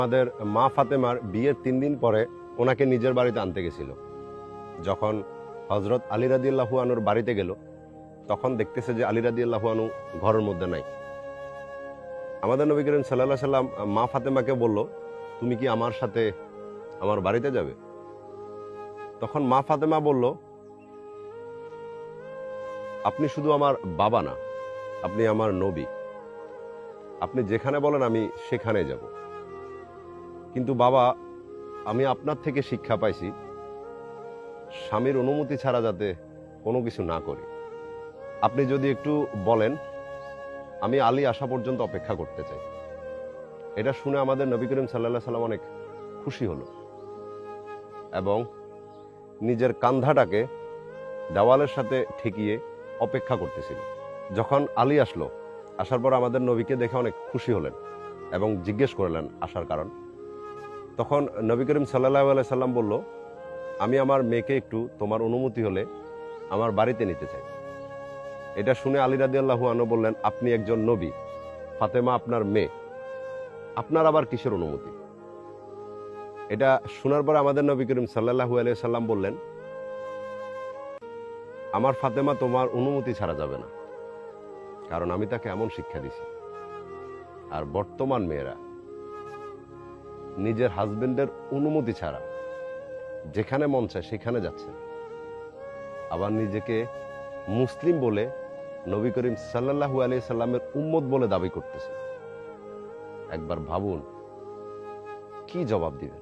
আমাদের মা ফাতেমার বিয়ের 3 দিন পরে ওনাকে নিজের বাড়িতে আনতে গেছিল। যখন হজরত আলী রাদিয়াল্লাহু আনহুর বাড়িতে গেল, তখন দেখতেছে যে আলী রাদিয়াল্লাহু আনহু ঘরের মধ্যে নাই। আমাদের নবী করিম সাল্লাল্লাহু আলাইহি সাল্লাম মা ফাতেমাকে বলল, তুমি কি আমার সাথে আমার বাড়িতে যাবে? তখন মা ফাতেমা বলল, আপনি শুধু আমার বাবা না, আপনি আমার নবী। আপনি যেখানে বলেন আমি সেখানে যাব। কিন্তু বাবা, আমি আপনার থেকে শিক্ষা পাইছি স্বামীর অনুমতি ছাড়া যাতে কোনো কিছু না করি। আপনি যদি একটু বলেন, আমি আলী আসা পর্যন্ত অপেক্ষা করতে চাই। এটা শুনে আমাদের নবী করিম সাল্লাল্লাহু আলাইহি সাল্লাম অনেক খুশি হলো এবং নিজের কাঁধাটাকে দেওয়ালের সাথে ঠেকিয়ে অপেক্ষা করতেছিল। যখন আলী আসলো, আসার পর আমাদের নবীকে দেখে অনেক খুশি হলেন এবং জিজ্ঞেস করলেন আসার কারণ। তখন নবী করিম সাল্লাল্লাহু আলাইহি সাল্লাম বলল, আমি আমার মেয়েকে একটু তোমার অনুমতি হলে আমার বাড়িতে নিতে চাই। এটা শুনে আলী রাদিয়াল্লাহু আনহু বললেন, আপনি একজন নবী, ফাতেমা আপনার মেয়ে, আপনার আবার কিসের অনুমতি? এটা শোনার পর আমাদের নবী করিম সাল্লাল্লাহু আলাইহি সাল্লাম বললেন, আমার ফাতেমা তোমার অনুমতি ছাড়া যাবে না, কারণ আমি তাকে এমন শিক্ষা দিছি। আর বর্তমান মেয়েরা নিজের হাজবেন্ডের অনুমতি ছাড়া যেখানে মন চায় সেখানে যাচ্ছে, আবার নিজেকে মুসলিম বলে নবী করিম সাল্লাল্লাহু আলাইহি সাল্লামের উম্মত বলে দাবি করতেছে। একবার ভাবুন কি জবাব দিবেন।